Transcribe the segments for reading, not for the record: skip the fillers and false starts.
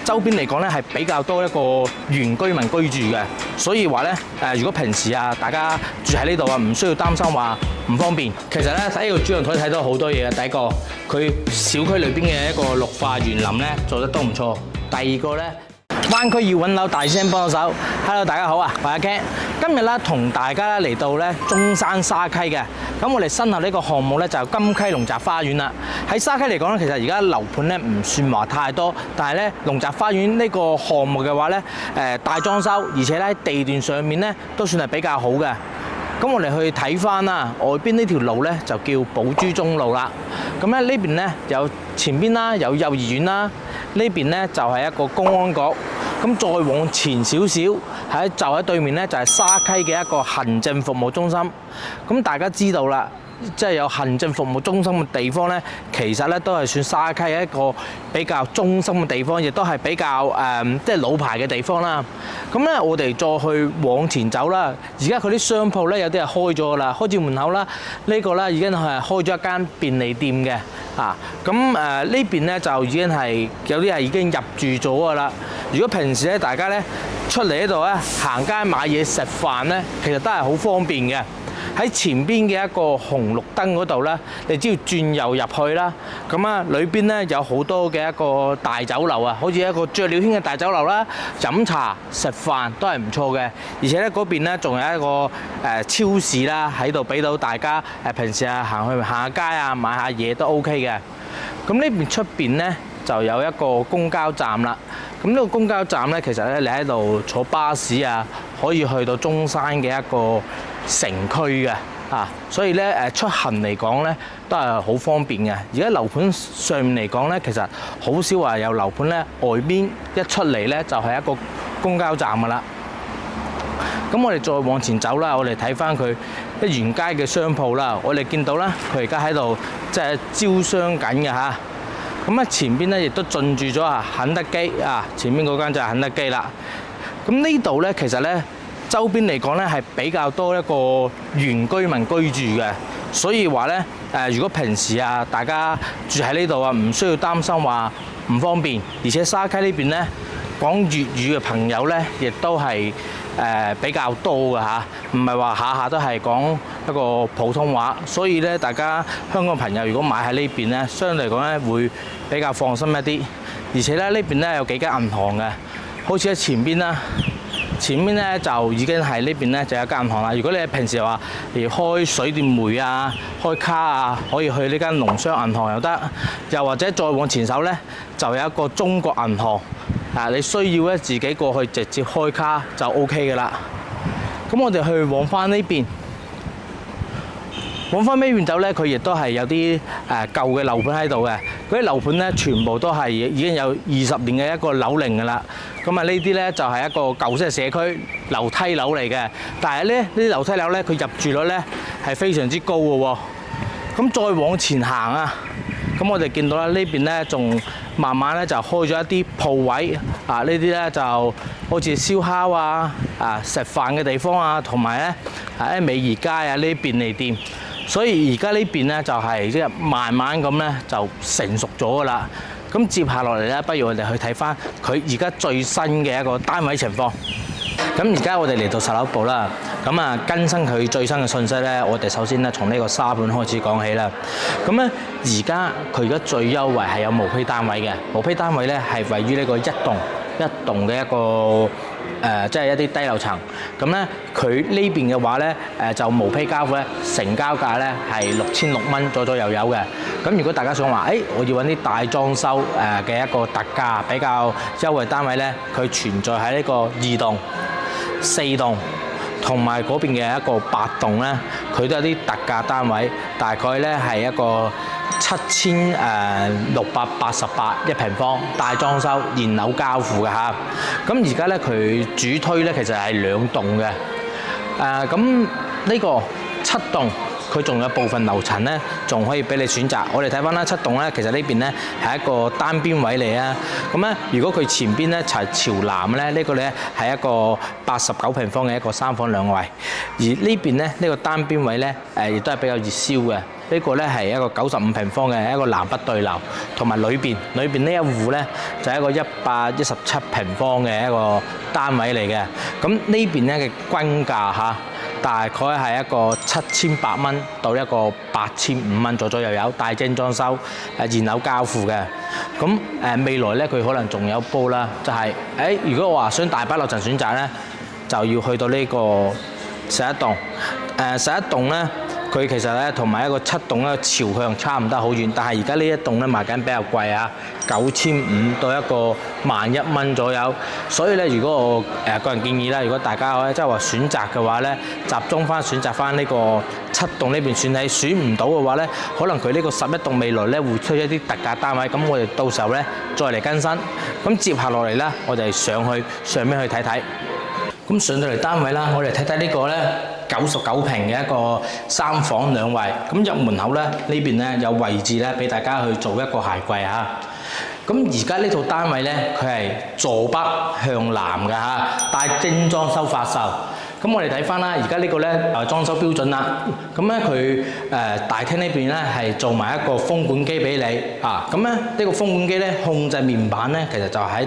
周邊嚟講咧係比較多一個原居民居住嘅，所以話咧如果平時啊大家住喺呢度啊，唔需要擔心話唔方便。其實咧喺呢個主陽台睇到好多嘢嘅，第一個佢小區裏邊嘅一個綠化園林咧做得都唔錯，第二個咧。灣區要揾樓，大聲幫手。Hello， 大家好啊，我係阿 Ken。今日咧同大家嚟到咧中山沙溪嘅。咁我哋身後呢個項目咧就係金溪農宅花園啦。喺沙溪嚟講咧，其實而家樓盤咧唔算話太多，但係咧農宅花園呢個項目嘅話咧，大裝修，而且咧地段上面咧都算係比較好嘅。咁我哋去睇翻啦，外邊呢條路咧就叫寶珠中路啦。咁咧呢邊咧有前邊啦，有幼兒園啦，呢邊咧就係一個公安局。咁再往前少少，就喺對面咧就係沙溪嘅一個行政服務中心。咁大家知道啦，即係有行政服務中心嘅地方咧，其實咧都係算沙溪一個比較中心嘅地方，亦都係比較即係老牌嘅地方啦。咁咧我哋再去往前走啦。而家佢啲商鋪咧有啲係開咗噶啦，開住門口啦。呢個咧已經係開咗一間便利店嘅。咁呢邊咧就已經係有啲係已經入住咗噶啦。如果平時咧大家咧出嚟呢度咧行街買嘢食飯咧，其實都係好方便嘅。喺前邊嘅一個紅綠燈嗰度咧，你只要轉右入去啦。咁啊，裏邊咧有好多嘅一個大酒樓啊，好似一個雀鳥軒嘅大酒樓啦，飲茶食飯都係唔錯嘅。而且咧嗰邊咧仲有一個超市啦，喺度俾到大家平時啊行下街啊買下嘢都 OK 嘅。咁呢邊出邊咧就有一個公交站啦。咁呢個公交站咧，其實咧你喺度坐巴士啊，可以去到中山嘅一個城區嘅所以咧出行嚟講咧都係好方便嘅。而家樓盤上面嚟講咧，其實好少話有樓盤咧外邊一出嚟咧就係一個公交站噶啦。咁我哋再往前走啦，我哋睇翻佢一沿街嘅商鋪啦。我哋見到啦，佢而家喺度即係招商緊嘅嚇。咁啊前邊咧亦都進駐咗肯德基前面嗰間就係肯德基啦。咁呢度咧其實咧周邊嚟講咧係比較多一個原居民居住嘅，所以話咧如果平時啊大家住喺呢度啊，唔需要擔心話唔方便。而且沙溪呢邊咧講粵語嘅朋友咧亦都係比較多嘅唔係話下下都係講一個普通話，所以咧大家香港朋友如果買喺呢邊咧，相對嚟講咧會比較放心一啲。而且咧呢邊咧有幾間銀行嘅，好似喺前邊啦，前面咧就已經係呢邊咧就有間銀行啦。如果你平時話嚟開水電煤啊、開卡啊，可以去呢間農商銀行又得，又或者再往前手咧就有一個中國銀行。你需要咧自己過去直接開卡就 OK 嘅啦。咁我哋去往翻呢邊，往翻呢邊走咧，佢亦都係有啲舊嘅樓盤喺度嘅。嗰啲樓盤咧全部都係已經有20年嘅一個樓齡嘅啦。咁啊呢啲咧就係一個舊式社區樓梯樓嚟嘅，但係咧呢啲樓梯樓咧佢入住率咧係非常之高嘅喎。咁再往前行啊，咁我哋見到啦呢邊咧仲慢慢咧就開咗一啲鋪位呢啲咧就好似燒烤食飯嘅地方啊，同埋咧喺美宜街呢啲便利店。所以而家呢邊咧就係即係慢慢咁咧就成熟咗噶啦。咁接下落嚟咧，不如我哋去睇翻佢而家最新嘅一個單位情況。咁而家我哋嚟到10樓部啦。咁更新佢最新嘅信息咧，我哋首先咧從呢個沙盤開始講起啦。咁咧而家佢而家最優惠係有毛坯單位嘅，毛坯單位咧係位於呢個一棟嘅一個即係一啲低樓層。咁咧佢呢邊嘅話咧就毛坯交付咧，成交價咧係6600蚊左右嘅。咁如果大家想話我要揾啲大裝修嘅一個特價比較優惠單位咧，佢存在喺呢個2棟、4棟。同埋嗰邊嘅一個8棟咧，佢都有啲特價單位，大概咧係一個7688一平方，大裝修現樓交付嘅嚇。咁而家咧佢主推咧其實係2棟嘅，咁呢個7棟佢仲有部分樓層咧，仲可以俾你選擇。我哋睇翻啦，7棟咧，其實呢邊咧係一個單邊位嚟啊。咁咧，如果佢前邊咧就係朝南咧，呢個咧係一個89平方嘅一個3房2衛。而呢邊咧呢個單邊位咧，亦都係比較熱銷嘅。呢個咧係一個95平方嘅一個南北對流，同埋裏邊呢一戶咧就係一個117平方嘅一個單位嚟嘅。咁呢邊咧嘅均價嚇，大概係一個7800蚊到一個8500蚊左右有，大精裝修，現樓交付嘅。咁未來咧佢可能仲有煲啦，就係如果我話想大把樓層選擇咧，就要去到呢個11棟。11棟咧。佢其實咧同埋一個7棟咧朝向差唔多好遠，但係而家呢一棟咧賣緊比較貴啊，9500到一個11000蚊左右。所以咧，如果我個人建議啦，如果大家即係話選擇嘅話咧，集中翻選擇翻呢個7棟呢邊選起，選唔到嘅話咧，可能佢呢個11棟未來咧會出一啲特價單位，咁我哋到時候咧再嚟更新。咁接下落嚟咧，我哋上面去睇睇。咁上到嚟單位啦，我哋睇睇呢個咧99平嘅一個3房2衛。咁入門口咧呢邊咧有位置咧俾大家去做一個鞋櫃嚇。咁而家呢套單位咧佢係坐北向南嘅嚇，帶精裝修發售。咁我哋睇翻啦，而家呢個咧裝修標準啦。咁咧佢大廳呢邊咧係做埋一個風管機俾你啊。咁咧呢個風管機咧控制面板咧，其實就喺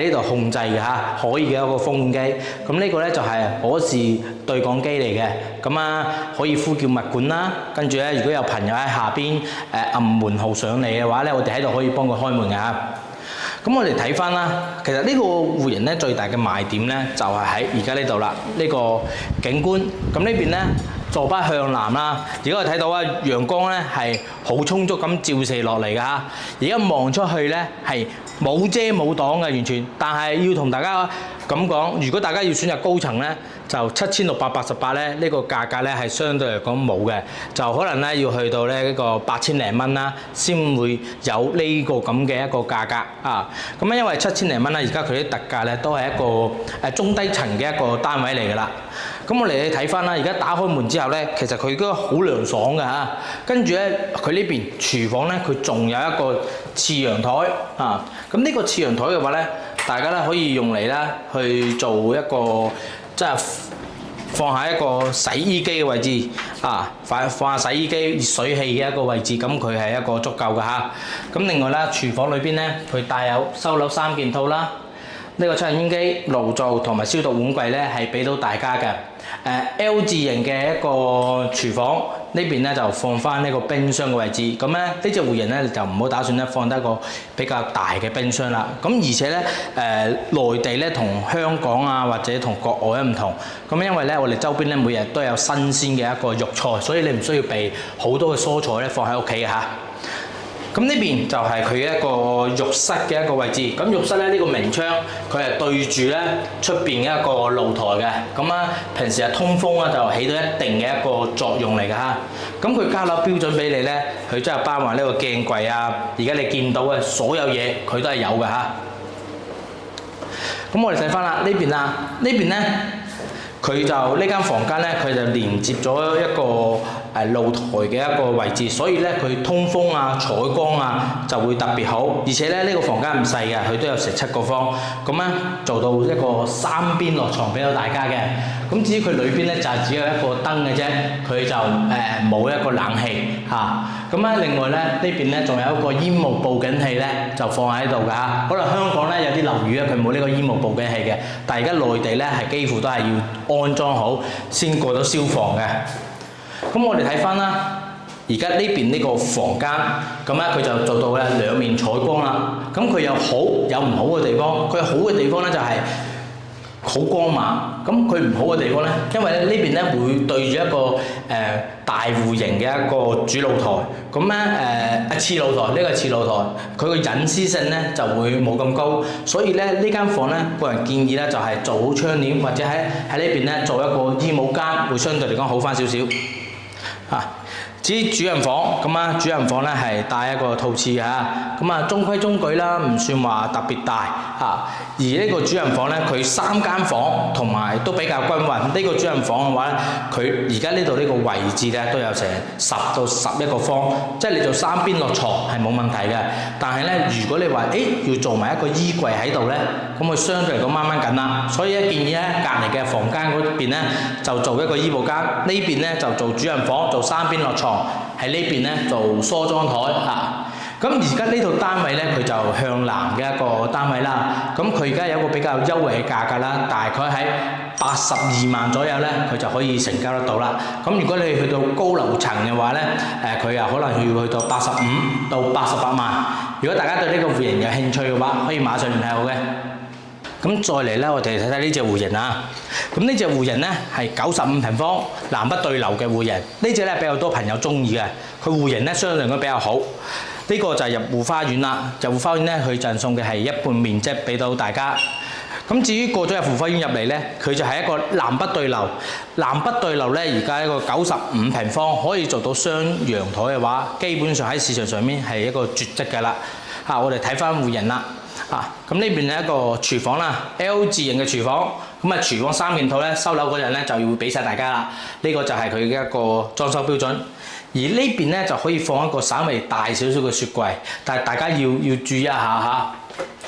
呢度控制嘅嚇，可以嘅一個風管機。咁呢個咧就係可視對講機嚟嘅。咁啊可以呼叫物管啦。跟住咧，如果有朋友喺下邊按門號上嚟嘅話咧，我哋喺度可以幫佢開門嘅嚇。咁我哋睇翻啦，其實呢個戶型咧最大嘅賣點咧就係喺而家呢度啦，呢個景觀。咁呢邊咧坐北向南啦，而家我睇到啊陽光咧係好充足咁照射落嚟㗎嚇。而家望出去咧係冇遮冇擋嘅完全，但係要同大家咁講，如果大家要選擇高層咧，就7688咧呢個價格咧係相對嚟講冇嘅，就可能咧要去到咧呢個8000零蚊啦，先會有呢個咁嘅一個價格啊。咁因為7000零蚊啦，而家佢啲特價咧都係一個中低層嘅一個單位嚟㗎啦。咁我哋睇翻啦，而家打開門之後咧，其實佢都好涼爽㗎嚇。跟住咧，佢呢邊廚房咧，佢仲有一個次陽台啊。咁呢個次陽台嘅話咧，大家咧可以用嚟咧去做一個即係放下一個洗衣機嘅位置啊，放下洗衣機熱水器嘅一個位置，咁佢係一個足夠嘅嚇。咁另外咧，廚房裏邊咧，佢帶有收樓3件套啦。呢個抽油煙機、爐灶同埋消毒碗櫃咧，係俾到大家嘅。L 字形嘅一個廚房，呢邊咧就放翻呢個冰箱嘅位置。咁咧呢隻戶型咧就唔好打算咧放得一個比較大嘅冰箱啦。咁而且咧內地咧同香港啊或者同國外唔同。咁因為咧我哋周邊咧每日都有新鮮嘅一個肉菜，所以你唔需要備好多嘅蔬菜咧放喺屋企嘅嚇。咁呢邊就係佢一個浴室嘅一個位置。咁浴室咧呢個明窗，佢係對住咧出邊嘅一個露台嘅。咁啊，平時係通風啊，就起到一定嘅一個作用嚟㗎嚇。咁佢交樓標準俾你咧，佢真係包埋呢個鏡櫃啊。而家你見到嘅所有嘢，佢都係有㗎嚇。咁我哋睇翻啦，呢邊啊，呢邊咧。佢就呢間房間咧，佢就連接咗一個露台嘅一個位置，所以咧佢通風啊、採光啊就會特別好。而且咧呢個房間唔細嘅，佢都有成7個方，咁咧做到一個3邊落床俾到大家嘅。咁至於佢裏邊咧就係只有一個燈嘅啫，佢就冇一個冷氣嚇。咁咧另外咧呢邊咧仲有一個煙霧報警器咧，就放喺度㗎嚇。可能香港咧有啲樓宇咧佢冇呢個煙霧報警器嘅，但係而家內地咧係幾乎都係要安裝好先過到消防嘅。咁我哋睇翻啦，而家呢邊呢個房間，咁咧佢就做到咧兩面採光啦。咁佢有好有唔好嘅地方，佢好嘅地方咧就係好光猛。咁佢唔好嘅地方咧，因為咧呢邊咧會對住一個大戶型嘅一個主露台，咁咧次露台呢個次露台，佢個隱私性咧就會冇咁高，所以咧呢間房咧個人建議咧就係做好窗簾，或者喺呢邊咧做一個衣帽間，會相對嚟講好翻少少。至於主人房咁啊，主人房咧係帶一個套廁嚇，咁啊中規中矩啦，唔算話特別大嚇。而呢個主人房咧，佢3間房同埋都比較均勻。呢個主人房嘅話咧，佢而家呢度呢個位置咧都有成10到11個方，即係你做3邊落床係冇問題嘅。但係咧，如果你話要做埋一個衣櫃喺度咧，咁佢相對嚟講掹掹緊啦。所以咧建議咧，隔離嘅房間嗰邊咧就做一個衣帽間，呢邊咧就做主人房，做3邊落床，喺呢邊咧做梳妝台嚇。咁而家呢套單位咧，佢就向南嘅一個單位啦。咁佢而家有一個比較優惠嘅價格啦，大概喺82萬左右咧，佢就可以成交得到啦。咁如果你去到高樓層嘅話咧，佢又可能要去到85到88萬。如果大家對呢個戶型有興趣嘅話，可以馬上聯繫我嘅。咁再嚟咧，我哋睇睇呢隻戶型啊。咁呢隻戶型咧係95平方，南北對流嘅戶型。呢隻咧比較多朋友中意嘅，佢戶型咧相對嚟講比較好。呢個就係入戶花園啦，入戶花園咧佢贈送嘅係一半面積俾到大家。咁至於過咗入戶花園入嚟咧，佢就係一個南北對流。南北對流咧，而家一個95平方可以做到雙陽台嘅話，基本上喺市場上面係一個絕跡㗎啦。我哋睇翻戶型啦。咁呢邊係一個廚房啦 ，L 字型嘅廚房。咁廚房3件套咧，收樓嗰日咧就要俾晒大家啦。呢個就係佢嘅一個裝修標準。而呢邊咧就可以放一個稍微大少少嘅雪櫃，但係大家要注意一下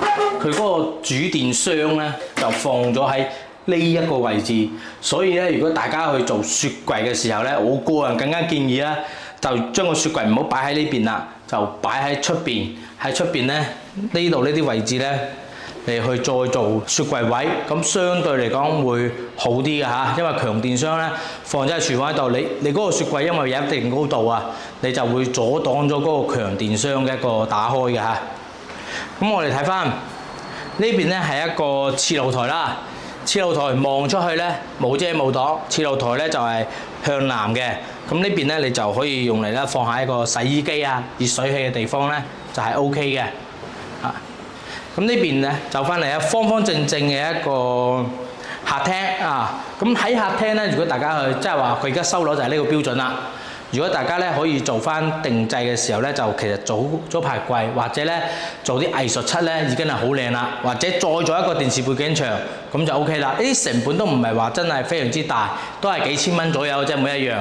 嚇，佢嗰個主電箱咧就放咗喺呢一個位置，所以咧如果大家去做雪櫃嘅時候咧，我個人更加建議啦，就將個雪櫃唔好擺喺呢邊啦，就擺喺出邊，喺出邊咧呢度呢啲位置咧。嚟去再做雪櫃位，咁相對嚟講會好啲嘅嚇，因為強電箱咧放咗喺廚房喺度，你嗰個雪櫃因為有一定高度啊，你就會阻擋咗嗰個強電箱嘅一個打開嘅嚇。咁我哋睇翻呢邊咧係一個廁露台啦，廁露台望出去咧冇遮冇擋，廁露台咧就係向南嘅。咁呢邊咧你就可以用嚟咧放下一個洗衣機啊、熱水器嘅地方咧就係 OK 嘅嚇。咁呢邊咧就翻嚟方方正正嘅一個客廳啊！咁喺客廳咧，如果大家去即係話佢而家收樓就係呢個標準啦。如果大家咧可以做翻定製嘅時候咧，就其實早排櫃或者咧做啲藝術漆咧已經係好靚啦，或者再做一個電視背景牆咁就 OK 啦。呢啲成本都唔係話真係非常之大，都係幾千蚊左右，即係每一樣。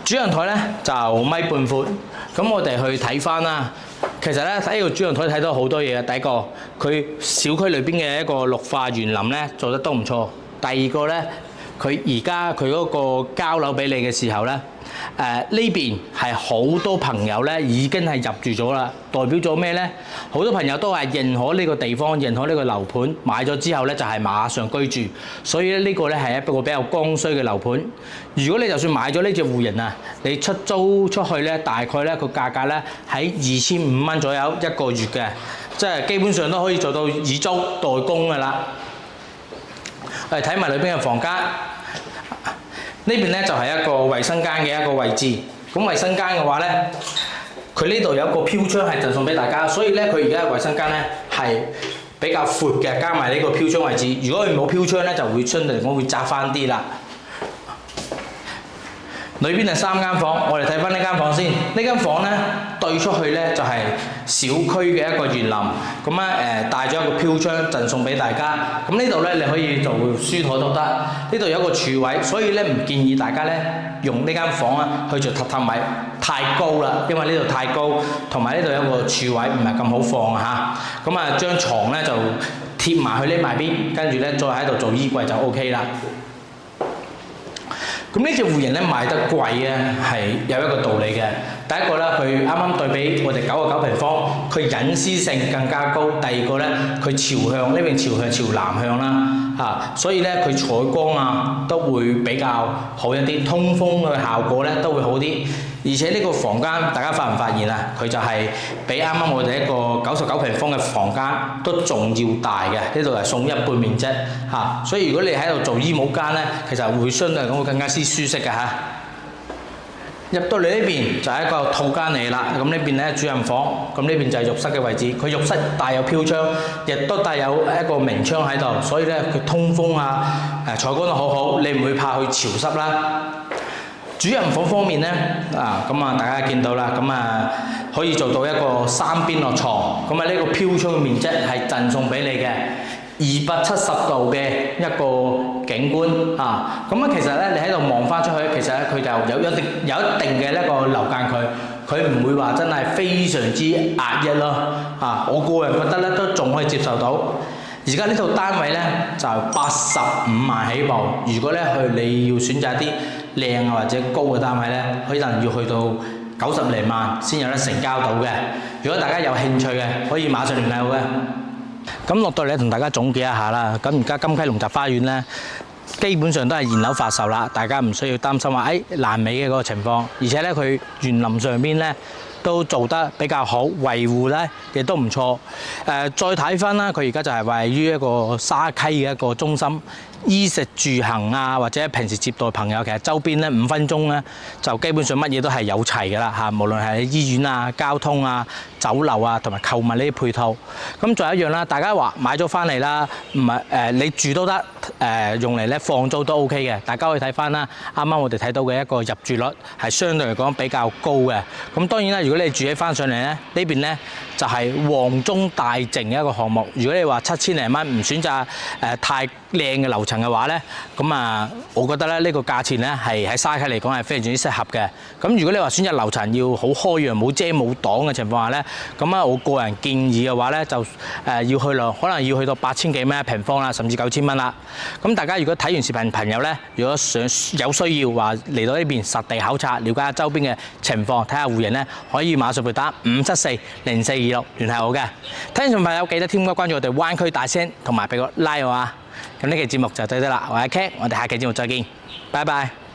主陽台咧就1.5米闊，咁我哋去睇翻啦。其實咧睇呢個主陽台睇到好多嘢嘅。第一個，佢小區裏邊嘅一個綠化園林咧做得都唔錯。第二個咧，佢而家佢嗰個交樓俾你嘅時候咧，呢邊係好多朋友咧已經係入住咗啦。代表咗咩咧？好多朋友都係認可呢個地方，認可呢個樓盤，買咗之後咧就係馬上居住。所以咧呢個咧係一個比較剛需嘅樓盤。如果你就算買咗呢隻戶型啊，你出租出去咧，大概咧個價格咧喺2500蚊左右一個月嘅，即係基本上都可以做到以租代供㗎啦。我哋睇埋裏邊嘅房間，呢邊咧就係一個衞生間嘅一個位置。咁衞生間嘅話咧，佢呢度有一個飄窗係贈送俾大家，所以咧佢而家嘅衞生間咧係比較闊嘅，加埋呢個飄窗位置。如果佢冇飄窗咧，就會相對嚟講會窄翻啲啦。裏邊係3間房，我哋睇翻呢間房先。呢間房咧對出去咧就係小區嘅一個園林，咁咧帶咗一個飄窗贈送俾大家。咁呢度咧你可以做書枱都得，呢度有一個柱位，所以咧唔建議大家咧用呢間房啊去做榻榻米，太高啦，因為呢度太高，同埋呢度有一個柱位唔係咁好放啊嚇。咁啊張床咧就貼埋去呢埋邊，跟住咧再喺度做衣櫃就 OK 啦。咁呢隻戶型咧賣得貴啊，係有一個道理嘅。第一個咧，佢啱啱對比我哋99平方，佢隱私性更加高。第二個咧，佢朝向呢邊朝南向啦，所以咧佢採光啊都會比較好一啲，通風嘅效果咧都會好啲。而且呢個房間大家發唔發現啊？佢就係比啱啱我哋一個99平方嘅房間都仲要大嘅，呢度係送一半面積嚇。所以如果你喺度做衣帽間咧，其實會相對嚟講會更加之舒適嘅嚇。入到嚟呢邊就係一個套間嚟啦，咁呢邊咧主人房，咁呢邊就係浴室嘅位置。佢浴室帶有飄窗，亦都帶有一個明窗喺度，所以咧佢通風啊、採光都好好，你唔會怕去潮濕啦。主人房方面咧，咁啊大家見到啦，咁啊可以做到一個3邊落床，咁啊呢個飄窗嘅面積係贈送俾你嘅270度嘅一個景觀咁啊其實咧你喺度望翻出去，其實咧佢就有一定嘅一個樓間佢唔會話真係非常之壓抑咯我個人覺得咧都仲可以接受到。而家呢套單位咧就85萬起步，如果咧你要選擇一啲靚或者高嘅單位咧，可能要去到90零萬先有得成交到嘅。如果大家有興趣嘅，可以馬上聯繫我嘅。咁落到嚟同大家總結一下啦。咁而家金溪龍澤花園咧，基本上都係現樓發售啦，大家唔需要擔心話爛尾嘅嗰個情況。而且咧佢園林上邊咧都做得比較好，維護咧亦都唔錯。再睇翻啦，佢而家就係位於一個沙溪嘅一個中心。衣食住行啊，或者平時接待朋友，其實周邊咧5分鐘咧就基本上乜嘢都係有齊㗎啦嚇，無論係醫院啊、交通啊、酒樓啊同埋購物呢啲配套。咁仲有一樣啦，大家話買咗翻嚟啦，唔係你住都得，用嚟咧放租都 OK 嘅。大家可以睇翻啦，啱啱我哋睇到嘅一個入住率係相對嚟講比較高嘅。咁當然啦，如果你住起翻上嚟咧，呢邊咧就係旺中大靜嘅一個項目。如果你話7000零蚊唔選擇太靚嘅樓層嘅話咧，咁啊，我覺得咧呢個價錢咧係喺沙溪嚟講係非常之適合嘅。咁如果你話選擇樓層要好開揚、冇遮冇擋嘅情況下咧，咁啊，我個人建議嘅話咧就要去到可能要去到8000幾蚊一平方啦，甚至9000蚊啦。咁大家如果睇完視頻朋友咧，如果想有需要話嚟到呢邊實地考察，了解下周邊嘅情況，睇下戶型咧，可以馬上撥打5740426聯繫我嘅。聽眾朋友記得添加關注我哋灣區大聲，同埋俾個 like 我啊！咁呢期節目就到呢度啦，我係 Ken，我哋下期節目再見，拜拜。